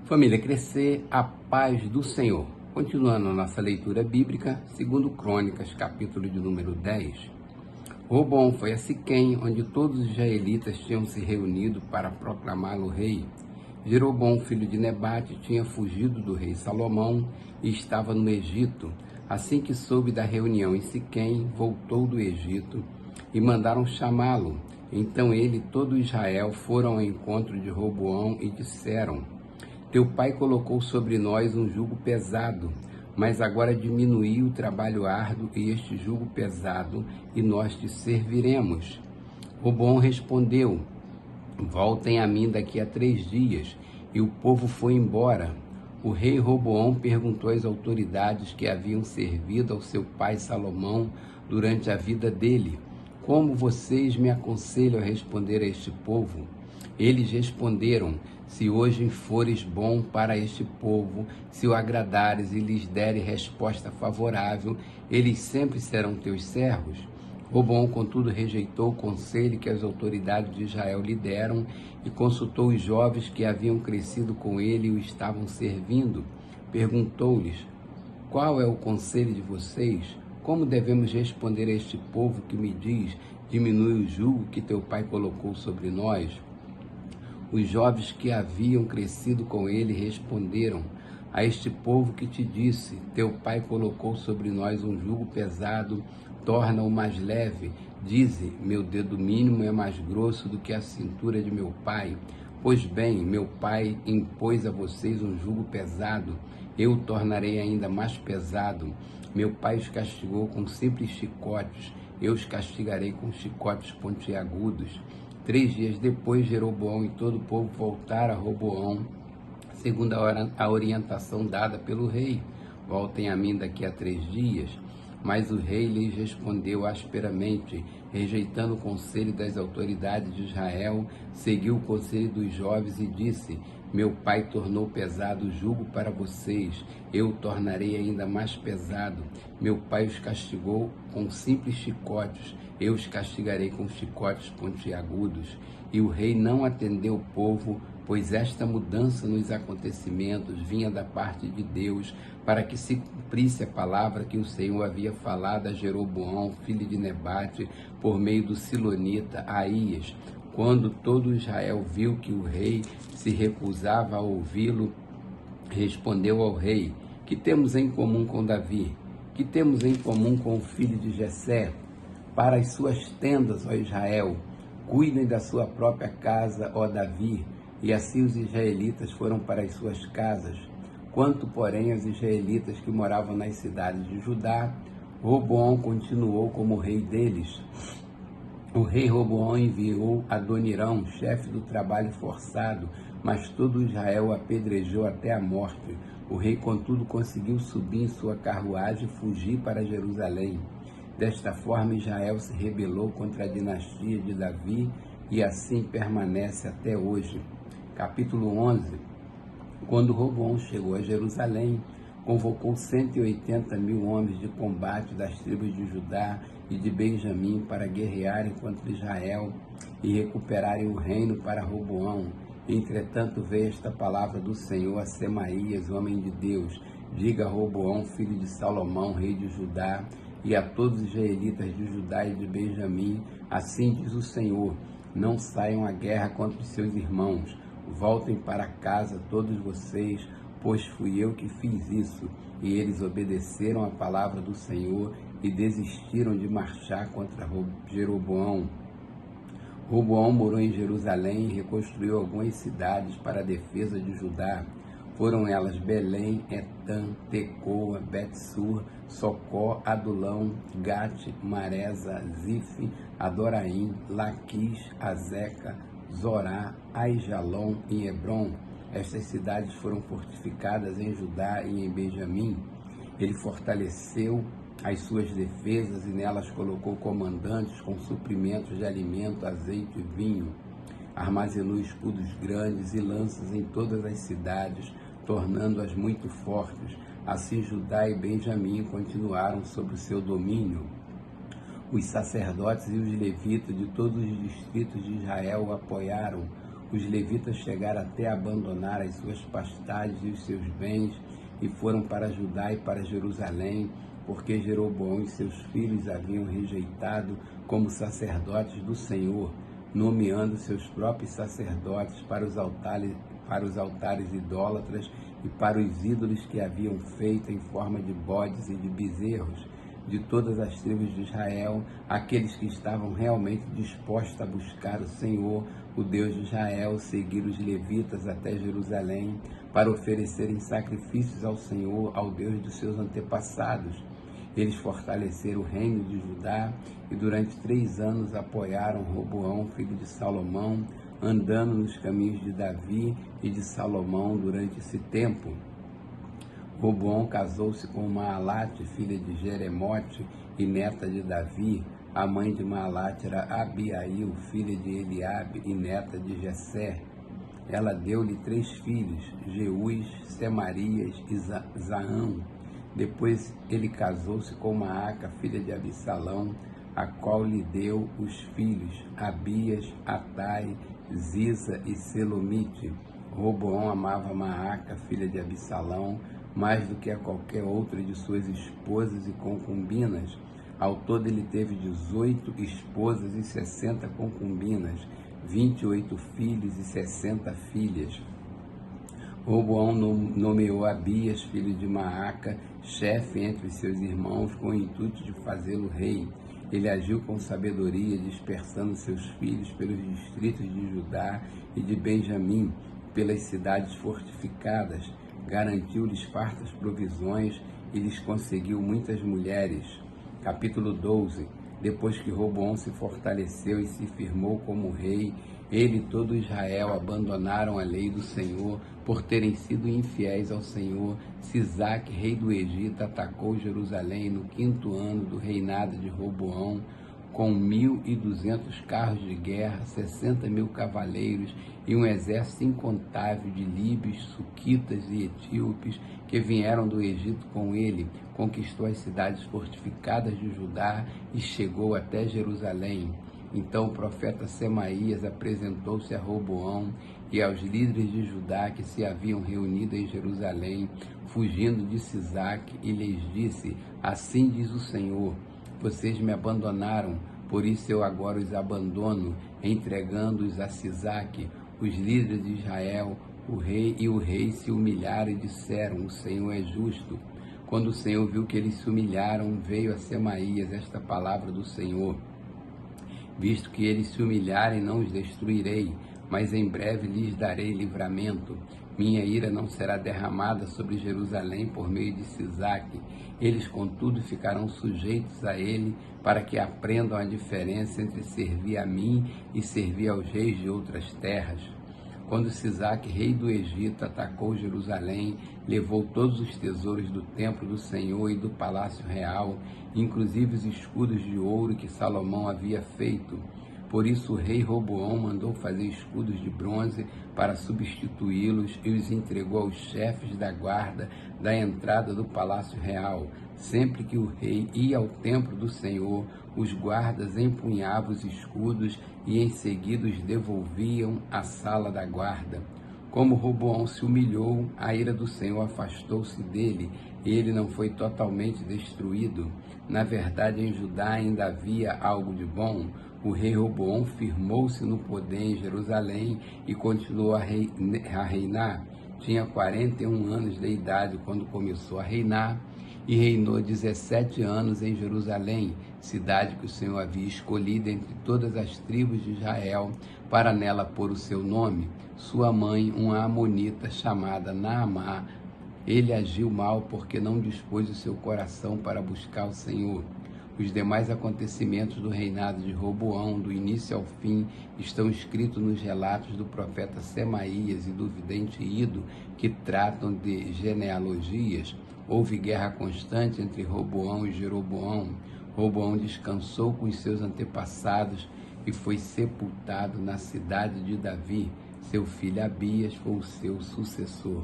Família Crescer, a paz do Senhor. Continuando a nossa leitura bíblica, segundo Crônicas, capítulo de número 10. Roboão foi a Siquém, onde todos os israelitas tinham se reunido para proclamá-lo rei. Jeroboão, filho de Nebate, tinha fugido do rei Salomão e estava no Egito. Assim que soube da reunião em Siquém, voltou do Egito e mandaram chamá-lo. Então ele e todo Israel foram ao encontro de Roboão e disseram: Teu pai colocou sobre nós um jugo pesado, mas agora diminuiu o trabalho árduo e este jugo pesado, e nós te serviremos. Roboão respondeu: Voltem a mim daqui a 3 dias. E o povo foi embora. O rei Roboão perguntou às autoridades que haviam servido ao seu pai Salomão durante a vida dele: Como vocês me aconselham a responder a este povo? Eles responderam: Se hoje fores bom para este povo, se o agradares e lhes deres resposta favorável, eles sempre serão teus servos. Roboão, contudo, rejeitou o conselho que as autoridades de Israel lhe deram e consultou os jovens que haviam crescido com ele e o estavam servindo. Perguntou-lhes: Qual é o conselho de vocês? Como devemos responder a este povo que me diz: Diminui o jugo que teu pai colocou sobre nós? Os jovens que haviam crescido com ele responderam: A este povo que te disse: Teu pai colocou sobre nós um jugo pesado, torna-o mais leve. Dize: Meu dedo mínimo é mais grosso do que a cintura de meu pai. Pois bem, meu pai impôs a vocês um jugo pesado, eu o tornarei ainda mais pesado. Meu pai os castigou com simples chicotes, eu os castigarei com chicotes pontiagudos. 3 dias depois, Jeroboão e todo o povo voltaram a Roboão, segundo a orientação dada pelo rei: Voltem a mim daqui a 3 dias. Mas o rei lhes respondeu asperamente, rejeitando o conselho das autoridades de Israel, seguiu o conselho dos jovens e disse: Meu pai tornou pesado o jugo para vocês, eu o tornarei ainda mais pesado. Meu pai os castigou com simples chicotes, eu os castigarei com chicotes pontiagudos. E o rei não atendeu o povo, pois esta mudança nos acontecimentos vinha da parte de Deus, para que se cumprisse a palavra que o Senhor havia falado a Jeroboão, filho de Nebate, por meio do silonita Aías. Quando todo Israel viu que o rei se recusava a ouvi-lo, respondeu ao rei: Que temos em comum com Davi? Que temos em comum com o filho de Jessé? Para as suas tendas, ó Israel, cuidem da sua própria casa, ó Davi. E assim os israelitas foram para as suas casas. Quanto, porém, aos israelitas que moravam nas cidades de Judá, Roboão continuou como rei deles. O rei Roboão enviou Adonirão, chefe do trabalho forçado, mas todo Israel o apedrejou até a morte. O rei, contudo, conseguiu subir em sua carruagem e fugir para Jerusalém. Desta forma, Israel se rebelou contra a dinastia de Davi e assim permanece até hoje. Capítulo 11. Quando Roboão chegou a Jerusalém, convocou 180.000 homens de combate das tribos de Judá e de Benjamim para guerrearem contra Israel e recuperarem o reino para Roboão. Entretanto, veio esta palavra do Senhor a Semaías, homem de Deus: Diga a Roboão, filho de Salomão, rei de Judá, e a todos os israelitas de Judá e de Benjamim: Assim diz o Senhor: Não saiam à guerra contra os seus irmãos. Voltem para casa todos vocês, pois fui eu que fiz isso. E eles obedeceram a palavra do Senhor e desistiram de marchar contra Jeroboão. Roboão morou em Jerusalém e reconstruiu algumas cidades para a defesa de Judá. Foram elas Belém, Etã, Tecoa, Betsur, Socó, Adulão, Gate, Maresa, Zife, Adoraim, Laquis, Azeca, Zorá, Aijalon e Hebron. Estas cidades foram fortificadas em Judá e em Benjamim. Ele fortaleceu as suas defesas e nelas colocou comandantes com suprimentos de alimento, azeite e vinho. Armazenou escudos grandes e lanças em todas as cidades, tornando-as muito fortes. Assim Judá e Benjamim continuaram sob o seu domínio. Os sacerdotes e os levitas de todos os distritos de Israel o apoiaram. os levitas chegaram até a abandonar as suas pastagens e os seus bens e foram para Judá e para Jerusalém, porque Jeroboão e seus filhos haviam rejeitado como sacerdotes do Senhor, nomeando seus próprios sacerdotes para os altares idólatras e para os ídolos que haviam feito em forma de bodes e de bezerros. De todas as tribos de Israel, aqueles que estavam realmente dispostos a buscar o Senhor, o Deus de Israel, seguiram os levitas até Jerusalém para oferecerem sacrifícios ao Senhor, ao Deus dos seus antepassados. Eles fortaleceram o reino de Judá e durante 3 anos apoiaram Roboão, filho de Salomão, andando nos caminhos de Davi e de Salomão durante esse tempo. Roboão casou-se com Maalate, filha de Jeremote e neta de Davi. A mãe de Maalate era Abiail, filha de Eliabe e neta de Jessé. Ela deu-lhe 3 filhos, Jeús, Semarias e Zaão. Depois ele casou-se com Maaca, filha de Absalão, a qual lhe deu os filhos Abias, Atai, Ziza e Selomite. Roboão amava Maaca, filha de Absalão, mais do que a qualquer outra de suas esposas e concubinas. Ao todo ele teve 18 esposas e 60 concubinas, 28 filhos e 60 filhas. Roboão nomeou Abias, filho de Maaca, chefe entre os seus irmãos, com o intuito de fazê-lo rei. Ele agiu com sabedoria, dispersando seus filhos pelos distritos de Judá e de Benjamim, pelas cidades fortificadas. Garantiu-lhes fartas provisões e lhes conseguiu muitas mulheres. Capítulo 12. Depois que Roboão se fortaleceu e se firmou como rei, ele e todo Israel abandonaram a lei do Senhor por terem sido infiéis ao Senhor. Sisaque, rei do Egito, atacou Jerusalém no 5º ano do reinado de Roboão, com 1.200 carros de guerra, 60.000 cavaleiros e um exército incontável de líbios, suquitas e etíopes que vieram do Egito com ele. Conquistou as cidades fortificadas de Judá e chegou até Jerusalém. Então o profeta Semaías apresentou-se a Roboão e aos líderes de Judá que se haviam reunido em Jerusalém, fugindo de Sisaque, e lhes disse: assim diz o Senhor, vocês me abandonaram, por isso eu agora os abandono, entregando-os a Sisaque. Os líderes de Israel, o rei se humilharam e disseram: o Senhor é justo. Quando o Senhor viu que eles se humilharam, veio a Semaías esta palavra do Senhor: visto que eles se humilharem, não os destruirei, mas em breve lhes darei livramento. Minha ira não será derramada sobre Jerusalém por meio de Sisaque. Eles, contudo, ficarão sujeitos a ele, para que aprendam a diferença entre servir a mim e servir aos reis de outras terras. Quando Sisaque, rei do Egito, atacou Jerusalém, levou todos os tesouros do templo do Senhor e do palácio real, inclusive os escudos de ouro que Salomão havia feito. Por isso o rei Roboão mandou fazer escudos de bronze para substituí-los e os entregou aos chefes da guarda da entrada do palácio real. Sempre que o rei ia ao templo do Senhor, os guardas empunhavam os escudos e em seguida os devolviam à sala da guarda. Como Roboão se humilhou, a ira do Senhor afastou-se dele e ele não foi totalmente destruído. Na verdade, em Judá ainda havia algo de bom. O rei Roboão firmou-se no poder em Jerusalém e continuou a reinar. Tinha 41 anos de idade quando começou a reinar e reinou 17 anos em Jerusalém, cidade que o Senhor havia escolhido entre todas as tribos de Israel para nela pôr o seu nome. Sua mãe, uma amonita chamada Naamá, ele agiu mal porque não dispôs o seu coração para buscar o Senhor. Os demais acontecimentos do reinado de Roboão, do início ao fim, estão escritos nos relatos do profeta Semaías e do vidente Ido, que tratam de genealogias. Houve guerra constante entre Roboão e Jeroboão. Roboão descansou com os seus antepassados e foi sepultado na cidade de Davi. Seu filho Abias foi o seu sucessor.